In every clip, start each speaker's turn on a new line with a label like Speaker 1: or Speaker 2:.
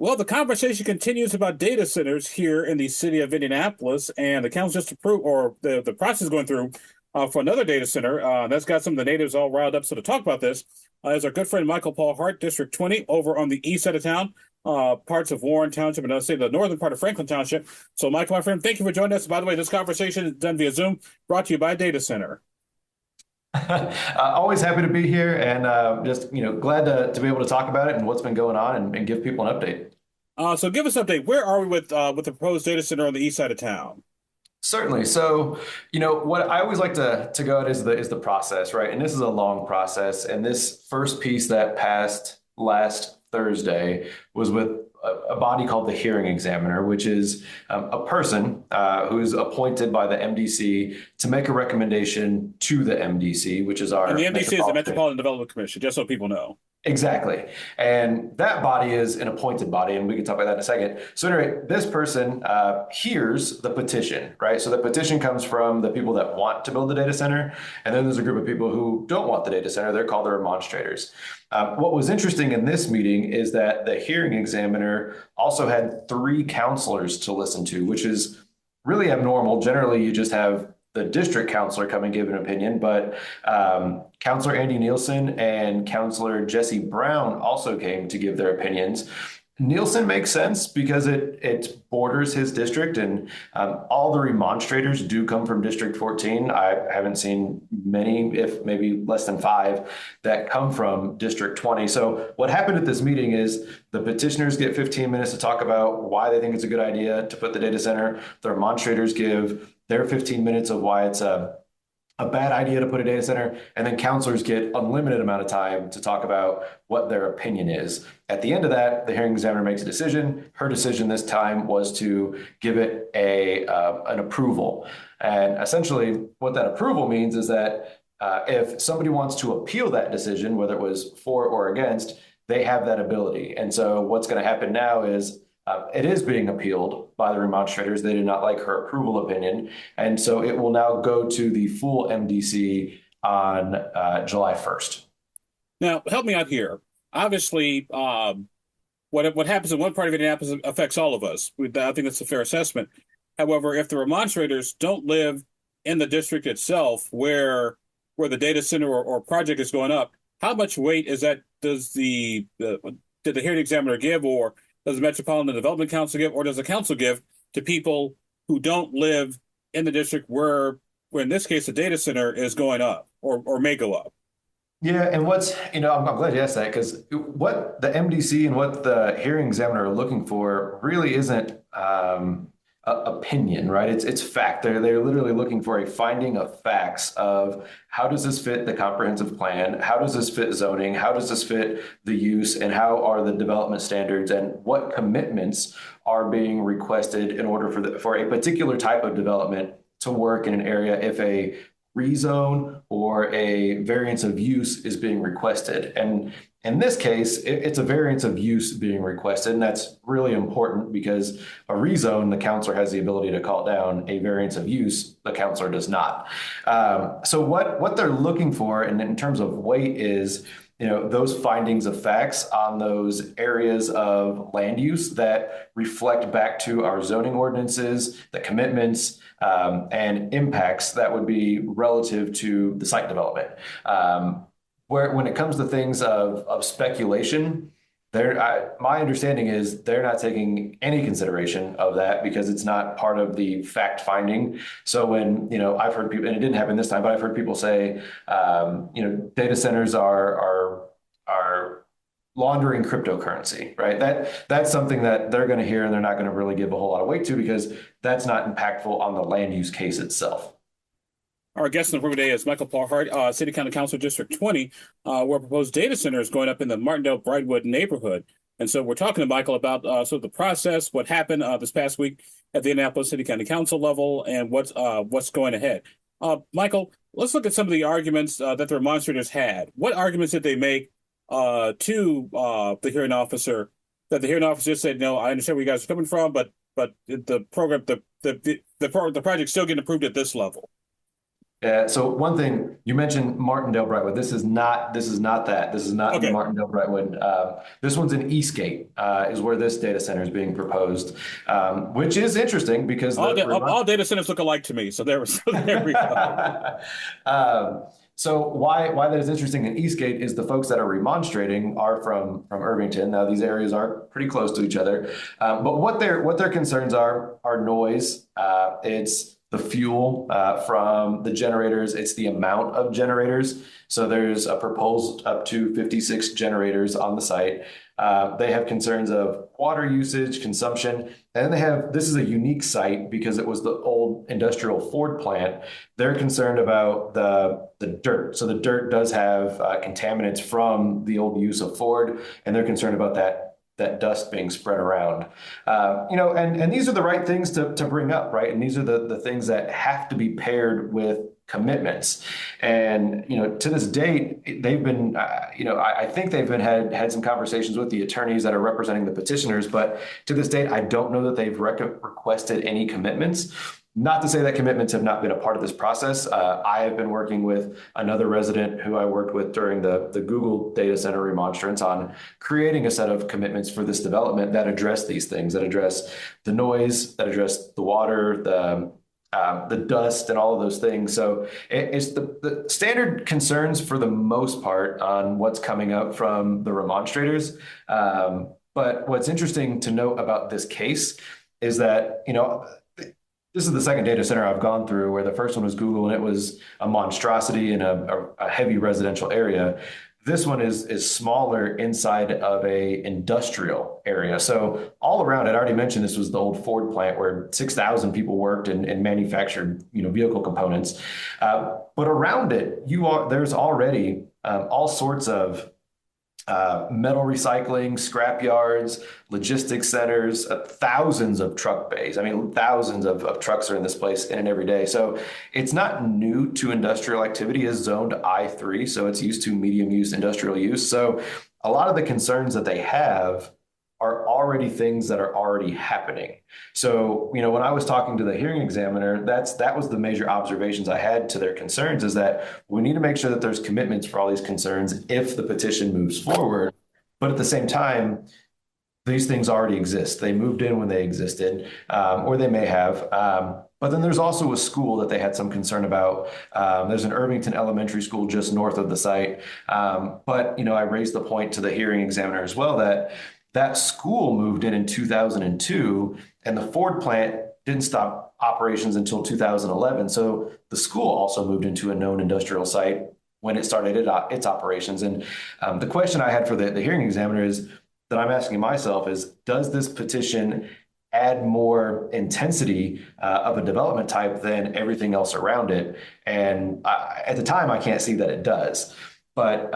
Speaker 1: Well, the conversation continues about data centers here in the city of Indianapolis, and the council just approved, or the process is going through for another data center. That's got some of the natives all riled up. So to talk about this is our good friend Michael Paul Hart, District 20, over on the east side of town, parts of Warren Township, and I'll say the northern part of Franklin Township. So, Michael, my friend, thank you for joining us. By the way, this conversation is done via Zoom, brought to you by Data Center.
Speaker 2: Always happy to be here and just glad to be able to talk about it and what's been going on and give people an update.
Speaker 1: So give us an update. Where are we with the proposed data center on the east side of town?
Speaker 2: Certainly. So, what I always like to go at is the process, right? And this is a long process. And this first piece that passed last Thursday was with a body called the hearing examiner, which is a person who's appointed by the MDC to make a recommendation to the MDC, which is our
Speaker 1: And the MDC is the
Speaker 2: metropolitan.
Speaker 1: Metropolitan Development Commission, just so people know.
Speaker 2: Exactly. And that body is an appointed body, and we can talk about that in a second. So anyway, this person hears the petition, right? So the petition comes from the people that want to build the data center, and then there's a group of people who don't want the data center. They're called the remonstrators. What was interesting in this meeting is that the hearing examiner also had three counselors to listen to, which is really abnormal. Generally, you just have the district counselor come and give an opinion, but Counselor Andy Nielsen and Counselor Jesse Brown also came to give their opinions. Nielsen makes sense because it borders his district, and all the remonstrators do come from District 14. I haven't seen many, if maybe less than five, that come from District 20. So what happened at this meeting is the petitioners get 15 minutes to talk about why they think it's a good idea to put the data center. The remonstrators give their 15 minutes of why it's a bad idea to put a data center, and then counselors get unlimited amount of time to talk about what their opinion is. At the end of that, the hearing examiner makes a decision. Her decision this time was to give it an approval. And essentially what that approval means is that if somebody wants to appeal that decision, whether it was for or against, they have that ability. And so what's going to happen now is it is being appealed by the remonstrators. They did not like her approval opinion. And so it will now go to the full MDC on July 1st.
Speaker 1: Now, help me out here. Obviously, what happens in one part of Indianapolis affects all of us. I think that's a fair assessment. However, if the remonstrators don't live in the district itself where the data center or project is going up, how much weight is that did the hearing examiner give, or does the Metropolitan Development Council give, or does the council give to people who don't live in the district where in this case, the data center is going up or may go up?
Speaker 2: Yeah, and I'm glad you asked that, because what the MDC and what the hearing examiner are looking for really isn't opinion, right? It's fact. They're literally looking for a finding of facts of how does this fit the comprehensive plan? How does this fit zoning? How does this fit the use? And how are the development standards? And what commitments are being requested in order for a particular type of development to work in an area if a rezone or a variance of use is being requested? And in this case, it's a variance of use being requested, and that's really important because a rezone, the counselor has the ability to call it down. A variance of use, the counselor does not. So what they're looking for in terms of weight is those findings of facts on those areas of land use that reflect back to our zoning ordinances, the commitments, and impacts that would be relative to the site development. When it comes to things of speculation, my understanding is they're not taking any consideration of that because it's not part of the fact finding. So when, I've heard people, and it didn't happen this time, but I've heard people say, data centers are laundering cryptocurrency, right? That's something that they're going to hear and they're not going to really give a whole lot of weight to because that's not impactful on the land use case itself.
Speaker 1: Our guest in the room today is Michael Paul Hart, City County Council District 20, where a proposed data center is going up in the Martindale-Brightwood neighborhood. And so we're talking to Michael about sort of the process, what happened this past week at the Indianapolis City County Council level, and what's going ahead. Michael, let's look at some of the arguments that the remonstrators had. What arguments did they make to the hearing officer that the hearing officer said, no, I understand where you guys are coming from, but the project's still getting approved at this level?
Speaker 2: So one thing you mentioned, Martindale Brightwood. This is not. This is not that. This is not
Speaker 1: Okay.
Speaker 2: Martindale Brightwood. This one's in Eastgate. Is where this data center is being proposed, which is interesting because
Speaker 1: All data centers look alike to me. So there we go.
Speaker 2: um, so why that is interesting in Eastgate is the folks that are remonstrating are from Irvington. Now these areas are pretty close to each other, but what their concerns are noise. It's the fuel from the generators. It's the amount of generators. So there's a proposed up to 56 generators on the site. They have concerns of water usage, consumption, and this is a unique site because it was the old industrial Ford plant. They're concerned about the dirt. So the dirt does have contaminants from the old use of Ford, and they're concerned about that dust being spread around. And these are the right things to bring up, right? And these are the things that have to be paired with commitments. And to this date, they've been, I think they've been had some conversations with the attorneys that are representing the petitioners, but to this date, I don't know that they've requested any commitments. Not to say that commitments have not been a part of this process. I have been working with another resident who I worked with during the Google data center remonstrance on creating a set of commitments for this development that address these things, that address the noise, that address the water, the dust, and all of those things. So it's the standard concerns for the most part on what's coming up from the remonstrators. But what's interesting to note about this case is that, this is the second data center I've gone through where the first one was Google and it was a monstrosity in a heavy residential area. This one is smaller inside of a industrial area. So all around, I'd already mentioned this was the old Ford plant where 6,000 people worked and manufactured, vehicle components. But around it, there's already all sorts of metal recycling, scrap yards, logistics centers, thousands of truck bays. I mean, thousands of trucks are in this place in and every day. So it's not new to industrial activity. It's zoned I3, so it's used to medium use industrial use. So a lot of the concerns that they have are already things that are already happening. So, when I was talking to the hearing examiner, that was the major observations I had to their concerns is that we need to make sure that there's commitments for all these concerns if the petition moves forward. But at the same time, these things already exist. They moved in when they existed, or they may have. But then there's also a school that they had some concern about. There's an Irvington Elementary School just north of the site. But, I raised the point to the hearing examiner as well that school moved in 2002, and the Ford plant didn't stop operations until 2011. So the school also moved into a known industrial site when it started its operations. And the question I had for the hearing examiner is that I'm asking myself is, does this petition add more intensity of a development type than everything else around it? And at the time, I can't see that it does. But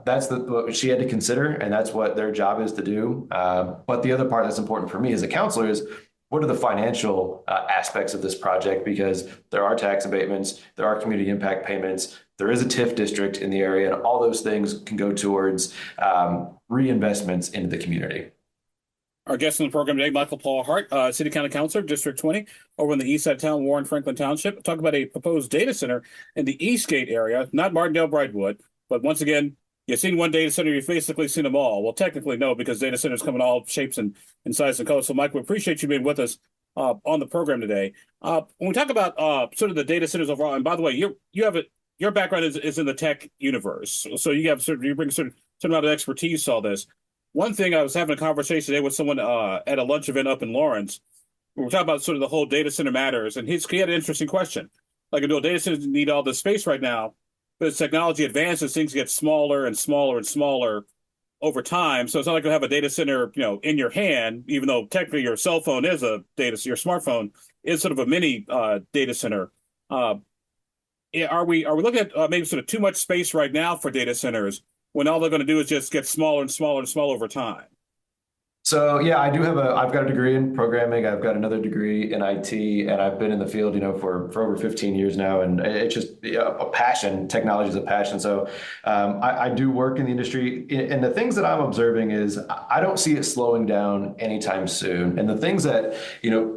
Speaker 2: that's what she had to consider, and that's what their job is to do. But the other part that's important for me as a counselor is what are the financial aspects of this project? Because there are tax abatements, there are community impact payments, there is a TIF district in the area, and all those things can go towards reinvestments into the community.
Speaker 1: Our guest on the program today, Michael Paul Hart, City County Councilor, District 20, over in the east side of town, Warren Franklin Township. Talk about a proposed data center in the Eastgate area, not Martindale Brightwood. But once again, you've seen one data center, you've basically seen them all. Well, technically, no, because data centers come in all shapes and sizes and colors. So, Mike, we appreciate you being with us on the program today. When we talk about sort of the data centers overall, and by the way, your background is in the tech universe, so you bring certain amount of expertise to all this. One thing, I was having a conversation today with someone at a lunch event up in Lawrence. We were talking about sort of the whole data center matters, and he had an interesting question. Like, do data centers need all this space right now? But as technology advances, things get smaller and smaller and smaller over time. So it's not like you have a data center, in your hand, even though technically your cell phone is a data, your smartphone is sort of a mini data center. Are we looking at maybe sort of too much space right now for data centers when all they're going to do is just get smaller and smaller and smaller over time?
Speaker 2: So yeah, I've got a degree in programming. I've got another degree in IT, and I've been in the field, for over 15 years now. And it's just a passion. Technology is a passion. So I do work in the industry, and the things that I'm observing is I don't see it slowing down anytime soon. And the things that,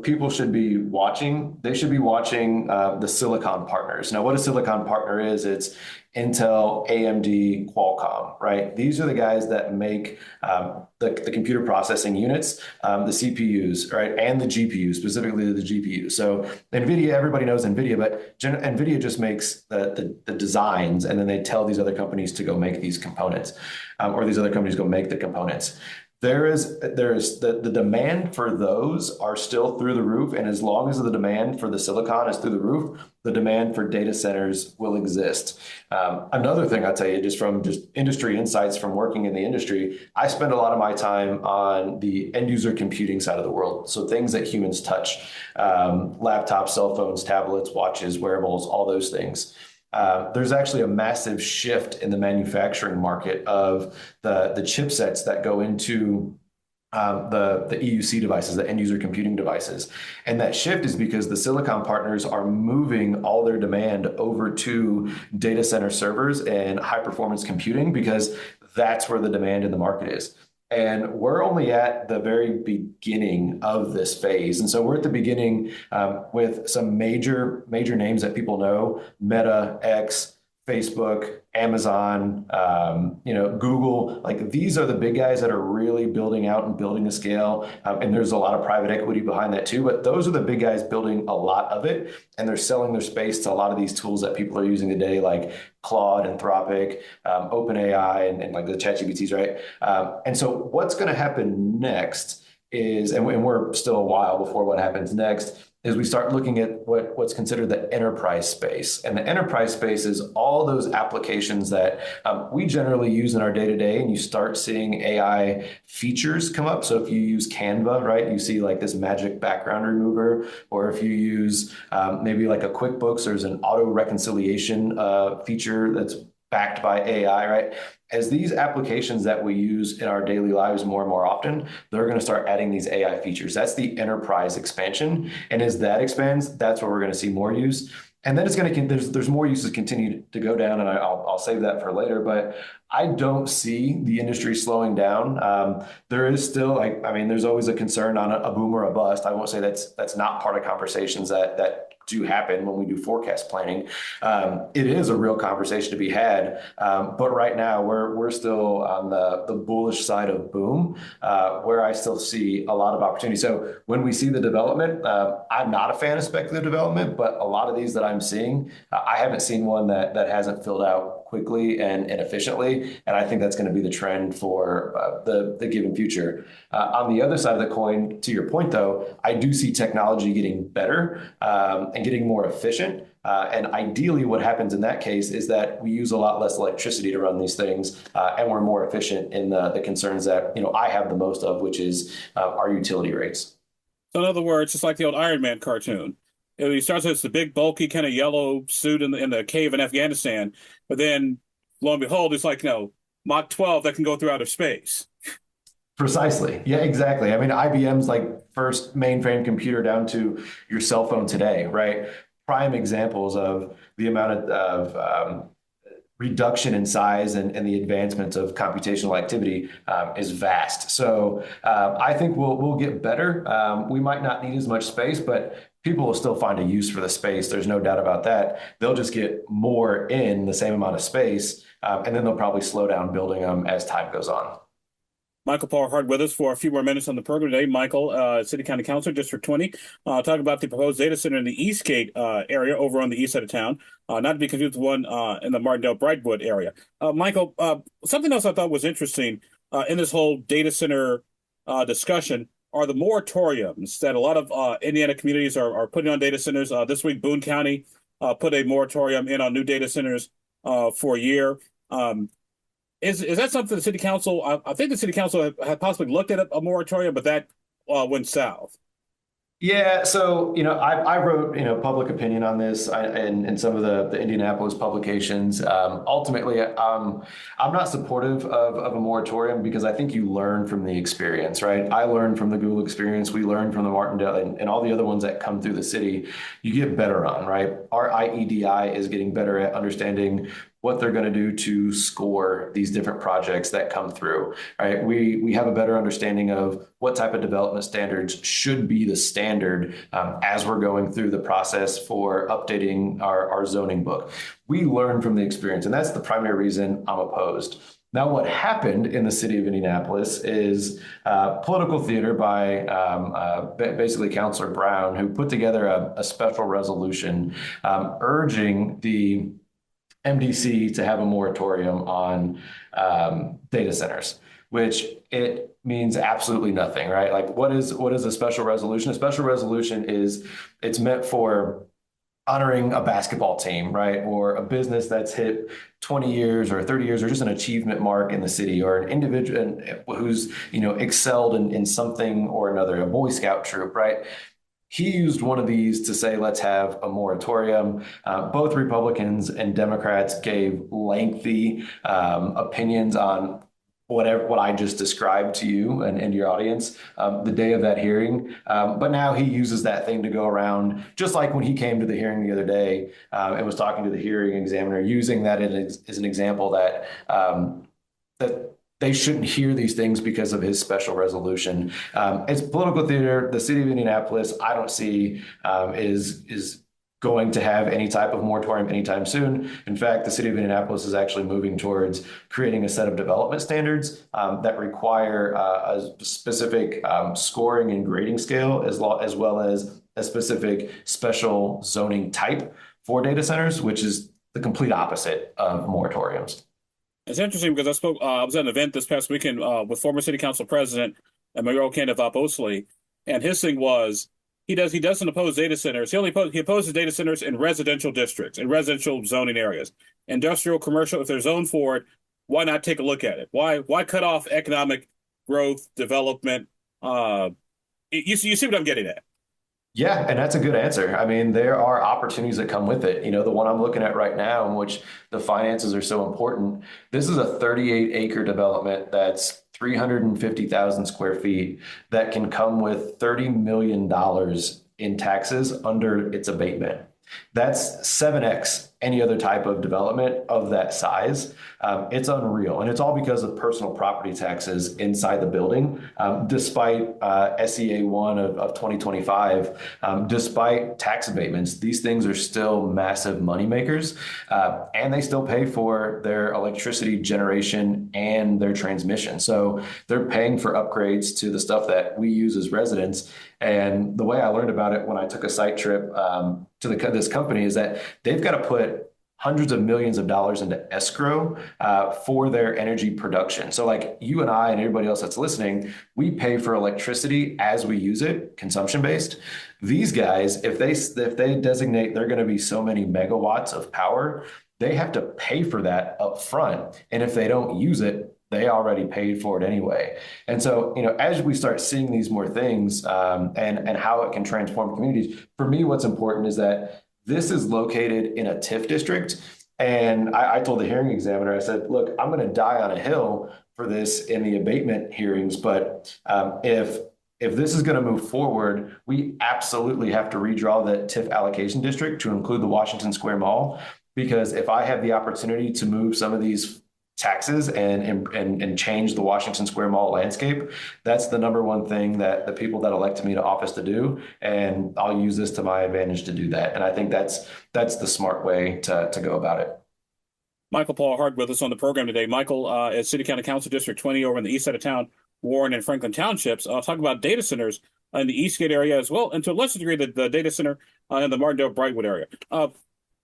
Speaker 2: people should be watching, they should be watching the silicon partners. Now, what a silicon partner is, it's Intel, AMD, Qualcomm, right? These are the guys that make the computer processing units, the CPUs, right, and the GPUs, specifically the GPU. So NVIDIA, everybody knows NVIDIA, but NVIDIA just makes the designs, and then they tell these other companies to go make these components, or these other companies go make the components. There is the demand for those are still through the roof, and as long as the demand for the silicon is through the roof, the demand for data centers will exist. Another thing I'll tell you, just from industry insights from working in the industry, I spend a lot of my time on the end user computing side of the world. So things that humans touch, laptops, cell phones, tablets, watches, wearables, all those things. There's actually a massive shift in the manufacturing market of the chipsets that go into the EUC devices, the end user computing devices. And that shift is because the silicon partners are moving all their demand over to data center servers and high performance computing, because that's where the demand in the market is. And we're only at the very beginning of this phase. And so we're at the beginning with some major names that people know: Meta, X, Facebook, Amazon, Google. Like, these are the big guys that are really building out and building a scale. And there's a lot of private equity behind that too. But those are the big guys building a lot of it. And they're selling their space to a lot of these tools that people are using today, like Claude, Anthropic, OpenAI, and like the ChatGPTs, right? And so what's going to happen next is, and we're still a while before what happens next, is we start looking at what's considered the enterprise space. And the enterprise space is all those applications that we generally use in our day-to-day, and you start seeing AI features come up. So if you use Canva, right, you see like this magic background remover, or if you use maybe like a QuickBooks, there's an auto reconciliation feature that's backed by AI, right? As these applications that we use in our daily lives more and more often, they're going to start adding these AI features. That's the enterprise expansion. And as that expands, that's where we're going to see more use. And then it's going to, there's more uses continue to go down, and I'll save that for later. But I don't see the industry slowing down. There is still, there's always a concern on a boom or a bust. I won't say that's not part of conversations that do happen when we do forecast planning. It is a real conversation to be had, but right now we're still on the bullish side of boom, where I still see a lot of opportunity. So when we see the development, I'm not a fan of speculative development, but a lot of these that I'm seeing, I haven't seen one that hasn't filled out quickly and efficiently, and I think that's going to be the trend for the given future. On the other side of the coin, to your point though, I do see technology getting better and getting more efficient. And ideally, what happens in that case is that we use a lot less electricity to run these things, and we're more efficient in the concerns that I have the most of, which is our utility rates.
Speaker 1: So in other words, it's like the old Iron Man cartoon. He starts as the big, bulky, kind of yellow suit in the cave in Afghanistan, but then, lo and behold, it's like, Mach 12 that can go through outer space.
Speaker 2: Precisely. Yeah, exactly. I mean, IBM's like first mainframe computer down to your cell phone today, right? Prime examples of the amount of reduction in size and the advancements of computational activity is vast. So I think we'll get better. We might not need as much space, but people will still find a use for the space. There's no doubt about that. They'll just get more in the same amount of space, and then they'll probably slow down building them as time goes on.
Speaker 1: Michael Paul Hart with us for a few more minutes on the program today. Michael, City County Councilor, District 20, talking about the proposed data center in the Eastgate area over on the east side of town, not to be confused with one in the Martindale-Brightwood area. Michael, something else I thought was interesting in this whole data center discussion are the moratoriums that a lot of Indiana communities are putting on data centers. This week, Boone County put a moratorium in on new data centers for a year. Is that something the city council? I think the city council had possibly looked at a moratorium, but that went south.
Speaker 2: Yeah, so I wrote public opinion on this in some of the Indianapolis publications. Ultimately, I'm not supportive of a moratorium because I think you learn from the experience, right? I learned from the Google experience. We learned from the Martindale and all the other ones that come through the city. You get better on, right? Our IEDI is getting better at understanding what they're going to do to score these different projects that come through, right? We have a better understanding of what type of development standards should be the standard as we're going through the process for updating our zoning book. We learn from the experience, and that's the primary reason I'm opposed. Now, what happened in the city of Indianapolis is political theater by basically Councilor Brown, who put together a special resolution urging the MDC to have a moratorium on data centers, which it means absolutely nothing, right? Like, what is a special resolution? A special resolution is it's meant for honoring a basketball team, right? Or a business that's hit 20 years or 30 years or just an achievement mark in the city, or an individual who's, excelled in something or another, a Boy Scout troop, right? He used one of these to say, let's have a moratorium. Both Republicans and Democrats gave lengthy opinions on what I just described to you and your audience the day of that hearing. But now he uses that thing to go around, just like when he came to the hearing the other day and was talking to the hearing examiner, using that as an example that they shouldn't hear these things because of his special resolution. It's political theater. The city of Indianapolis, I don't see is going to have any type of moratorium anytime soon. In fact, the city of Indianapolis is actually moving towards creating a set of development standards that require a specific scoring and grading scale, as well as a specific special zoning type for data centers, which is the complete opposite of moratoriums.
Speaker 1: It's interesting because I was at an event this past weekend with former city council president and mayoral candidate Bob Osley, and his thing was he doesn't oppose data centers. He opposes data centers in residential districts, in residential zoning areas, industrial, commercial. If they're zoned for it, why not take a look at it? Why cut off economic growth, development? You see what I'm getting at?
Speaker 2: Yeah, and that's a good answer. I mean, there are opportunities that come with it. The one I'm looking at right now, in which the finances are so important, this is a 38-acre development that's 350,000 square feet that can come with $30 million in taxes under its abatement. That's 7x any other type of development of that size. It's unreal. And it's all because of personal property taxes inside the building, despite SEA 1 of 2025, despite tax abatements, these things are still massive moneymakers, and they still pay for their electricity generation and their transmission. So they're paying for upgrades to the stuff that we use as residents. And the way I learned about it when I took a site trip to this company is that they've got to put hundreds of millions of dollars into escrow for their energy production. So like you and I and everybody else that's listening, we pay for electricity as we use it, consumption based. These guys, if they designate they're going to be so many megawatts of power, they have to pay for that up front. And if they don't use it, they already paid for it anyway. And so, as we start seeing these more things and how it can transform communities, for me, what's important is that this is located in a TIF district. And I told the hearing examiner, I said, look, I'm going to die on a hill for this in the abatement hearings. But if this is going to move forward, we absolutely have to redraw the TIF allocation district to include the Washington Square Mall. Because if I have the opportunity to move some of these taxes and change the Washington Square Mall landscape, that's the number one thing that the people that elected me to office to do. And I'll use this to my advantage to do that. And I think that's the smart way to go about it.
Speaker 1: Michael Paul Hart with us on the program today. Michael, at City County Council District 20 over in the east side of town, Warren and Franklin Townships, talk about data centers in the Eastgate area as well, and to a lesser degree, the data center in the Martindale-Brightwood area.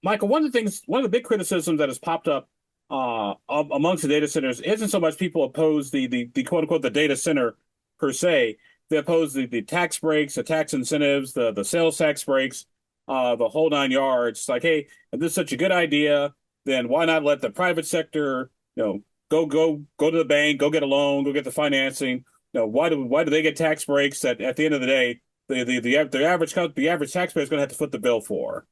Speaker 1: Michael, one of the big criticisms that has popped up amongst the data centers isn't so much people oppose the quote unquote the data center per se. They oppose the tax breaks, the tax incentives, the sales tax breaks, the whole nine yards. Like, hey, if this is such a good idea, then why not let the private sector, go to the bank, go get a loan, go get the financing. Why do they get tax breaks that at the end of the day the average taxpayer is going to have to foot the bill for.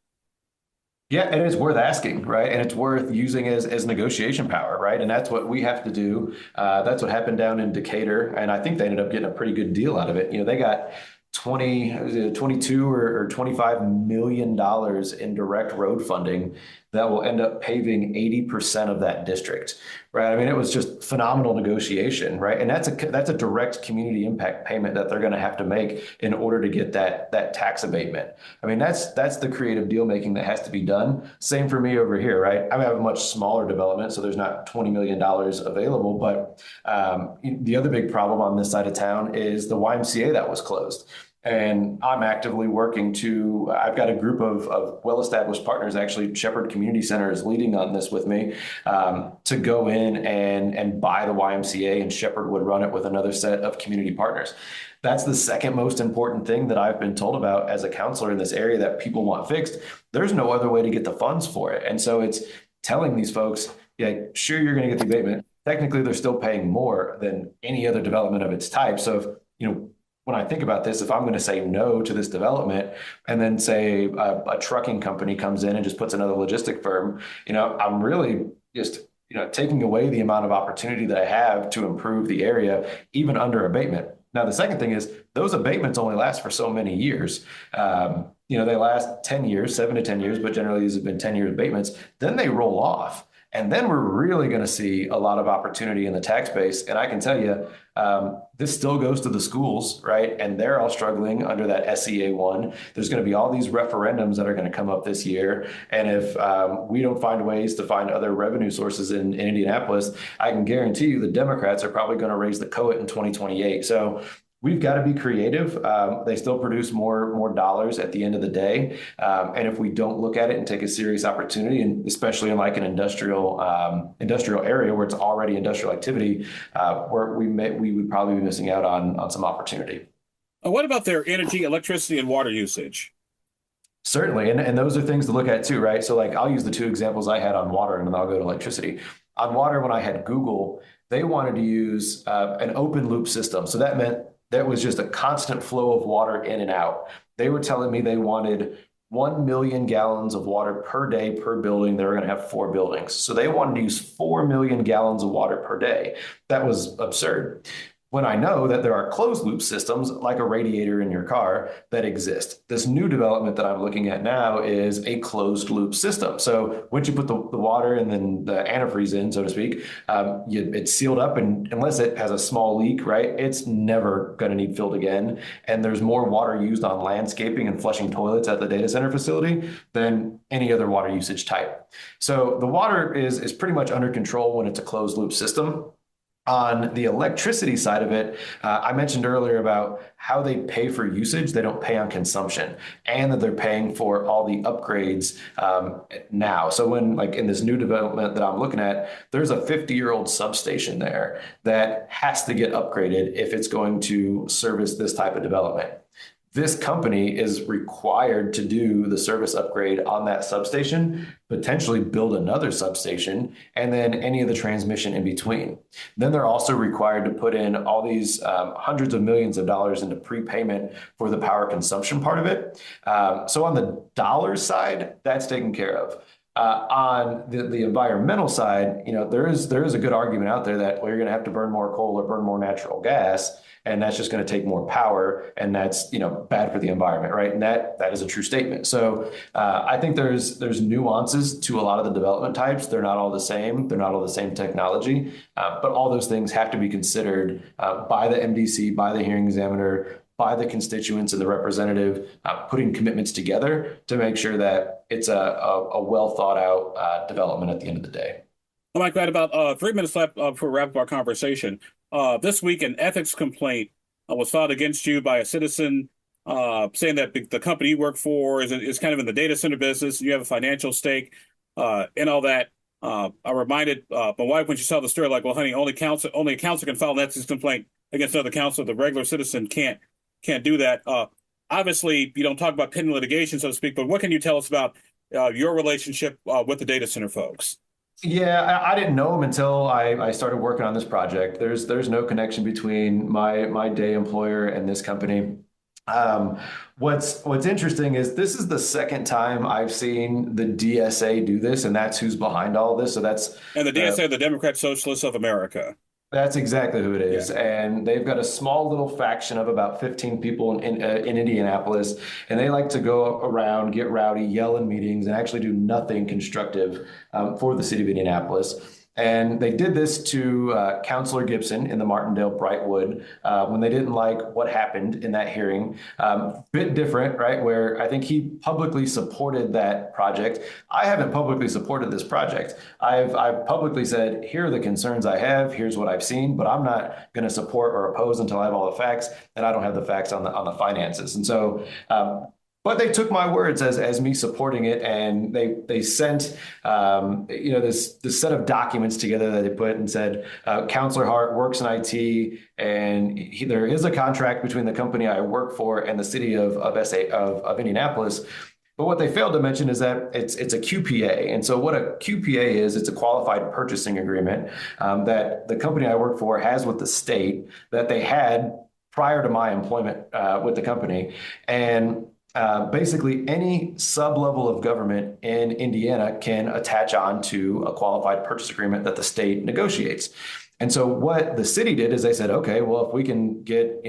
Speaker 2: Yeah, and it's worth asking, right? And it's worth using as negotiation power, right? And that's what we have to do. That's what happened down in Decatur, and I think they ended up getting a pretty good deal out of it. They got 22 or $25 million in direct road funding that will end up paving 80% of that district, right? I mean, it was just phenomenal negotiation, right? And that's a direct community impact payment that they're going to have to make in order to get that tax abatement. I mean, that's the creative deal making that has to be done. Same for me over here, right? I have a much smaller development, so there's not $20 million available. But the other big problem on this side of town is the YMCA that was closed. And I'm actively working I've got a group of well-established partners. Actually, Shepherd Community Center is leading on this with me, to go in and buy the YMCA, and Shepherd would run it with another set of community partners. That's the second most important thing that I've been told about as a counselor in this area that people want fixed. There's no other way to get the funds for it. And so it's telling these folks, yeah, sure, you're going to get the abatement. Technically, they're still paying more than any other development of its type. So if, when I think about this, if I'm going to say no to this development and then say a trucking company comes in and just puts another logistic firm, I'm really just, taking away the amount of opportunity that I have to improve the area, even under abatement. Now, the second thing is those abatements only last for so many years. They last 10 years, 7 to 10 years, but generally these have been 10-year abatements. Then they roll off. And then we're really going to see a lot of opportunity in the tax base. And I can tell you, this still goes to the schools, right? And they're all struggling under that SEA 1. There's going to be all these referendums that are going to come up this year. And if we don't find ways to find other revenue sources in Indianapolis, I can guarantee you the Democrats are probably going to raise the COIT in 2028. So we've got to be creative. They still produce more dollars at the end of the day. And if we don't look at it and take a serious opportunity, and especially in like an industrial area where it's already industrial activity, where we would probably be missing out on some opportunity.
Speaker 1: What about their energy, electricity, and water usage?
Speaker 2: Certainly. And those are things to look at too, right? So like I'll use the two examples I had on water and then I'll go to electricity. On water, when I had Google, they wanted to use an open loop system. So that meant that was just a constant flow of water in and out. They were telling me they wanted 1 million gallons of water per day per building. They were going to have 4 buildings. So they wanted to use 4 million gallons of water per day. That was absurd. When I know that there are closed loop systems like a radiator in your car that exist. This new development that I'm looking at now is a closed loop system. So once you put the water and then the antifreeze in, so to speak, it's sealed up, and unless it has a small leak, right, it's never going to need filled again. And there's more water used on landscaping and flushing toilets at the data center facility than any other water usage type. So the water is pretty much under control when it's a closed loop system. On the electricity side of it, I mentioned earlier about how they pay for usage. They don't pay on consumption, and that they're paying for all the upgrades now. So when, like in this new development that I'm looking at, there's a 50-year-old substation there that has to get upgraded if it's going to service this type of development. This company is required to do the service upgrade on that substation, potentially build another substation, and then any of the transmission in between. Then they're also required to put in all these hundreds of millions of dollars into prepayment for the power consumption part of it. So on the dollar side, that's taken care of. On the environmental side, there is a good argument out there that, well, you're going to have to burn more coal or burn more natural gas, and that's just going to take more power, and that's bad for the environment, right? And that is a true statement. So I think there's nuances to a lot of the development types. They're not all the same. They're not all the same technology, but all those things have to be considered by the MDC, by the hearing examiner, by the constituents and the representative, putting commitments together to make sure that it's a well thought out development at the end of the day.
Speaker 1: Oh, Mike, we had about 3 minutes left before we wrap up our conversation. This week, an ethics complaint was filed against you by a citizen saying that the company you work for is kind of in the data center business. You have a financial stake in all that. I reminded my wife when she saw the story, like, well, honey, only a counselor can file an ethics complaint against another counselor. The regular citizen can't do that. Obviously, you don't talk about pending litigation, so to speak, but what can you tell us about your relationship with the data center folks?
Speaker 2: Yeah, I didn't know him until I started working on this project. There's no connection between my day employer and this company. Um, what's interesting is this is the second time I've seen the DSA do this, and that's who's behind all of this. So
Speaker 1: And the
Speaker 2: the
Speaker 1: DSA, the Democrat Socialists of America.
Speaker 2: that's exactly who it
Speaker 1: Yeah.
Speaker 2: is, and they've got a small little faction of about 15 people in Indianapolis, and they like to go around, get rowdy, yell in meetings, and actually do nothing constructive for the city of Indianapolis. And they did this to Councilor Gibson in the Martindale Brightwood when they didn't like what happened in that hearing. Bit different, right? Where I think he publicly supported that project. I haven't publicly supported this project. I've publicly said, here are the concerns I have. Here's what I've seen, but I'm not going to support or oppose until I have all the facts, and I don't have the facts on the finances. And so, but they took my words as me supporting it, and they sent this set of documents together that they put and said, Councilor Hart works in IT, and there is a contract between the company I work for and the city of Indianapolis. But what they failed to mention is that it's a QPA. And so what a QPA is, it's a qualified purchasing agreement that the company I work for has with the state that they had prior to my employment with the company. And basically, any sub-level of government in Indiana can attach on to a qualified purchase agreement that the state negotiates. And so what the city did is they said, okay, well, if we can get,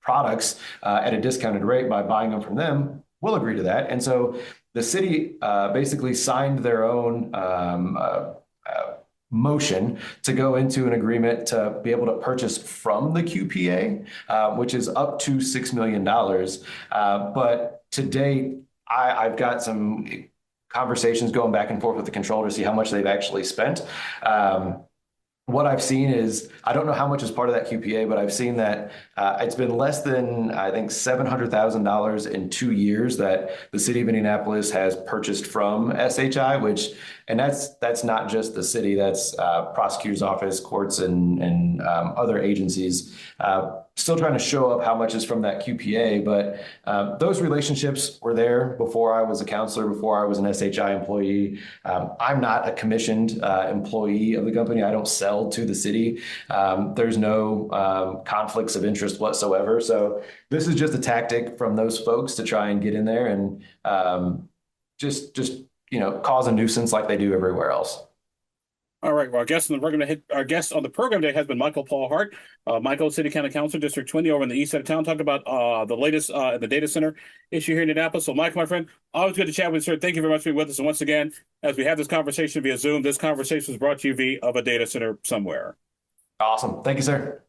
Speaker 2: products at a discounted rate by buying them from them, we'll agree to that. And so the city basically signed their own motion to go into an agreement to be able to purchase from the QPA, which is up to $6 million. But to date, I've got some conversations going back and forth with the controller to see how much they've actually spent. What I've seen is, I don't know how much is part of that QPA, but I've seen that it's been less than, I think, $700,000 in 2 years that the city of Indianapolis has purchased from SHI, and that's not just the city, that's prosecutor's office, courts, and other agencies. Still trying to show up how much is from that QPA, but those relationships were there before I was a counselor, before I was an SHI employee. I'm not a commissioned employee of the company. I don't sell to the city. There's no conflicts of interest whatsoever. So this is just a tactic from those folks to try and get in there and just cause a nuisance like they do everywhere else.
Speaker 1: All right. Well, our guest on the program today has been Michael Paul Hart, Michael, City County Councilor, District 20 over in the east side of town, talking about the latest in the data center issue here in Indianapolis. So, Michael, my friend, always good to chat with you, sir. Thank you very much for being with us. And once again, as we have this conversation via Zoom, this conversation was brought to you via of a data center somewhere.
Speaker 2: Awesome. Thank you, sir.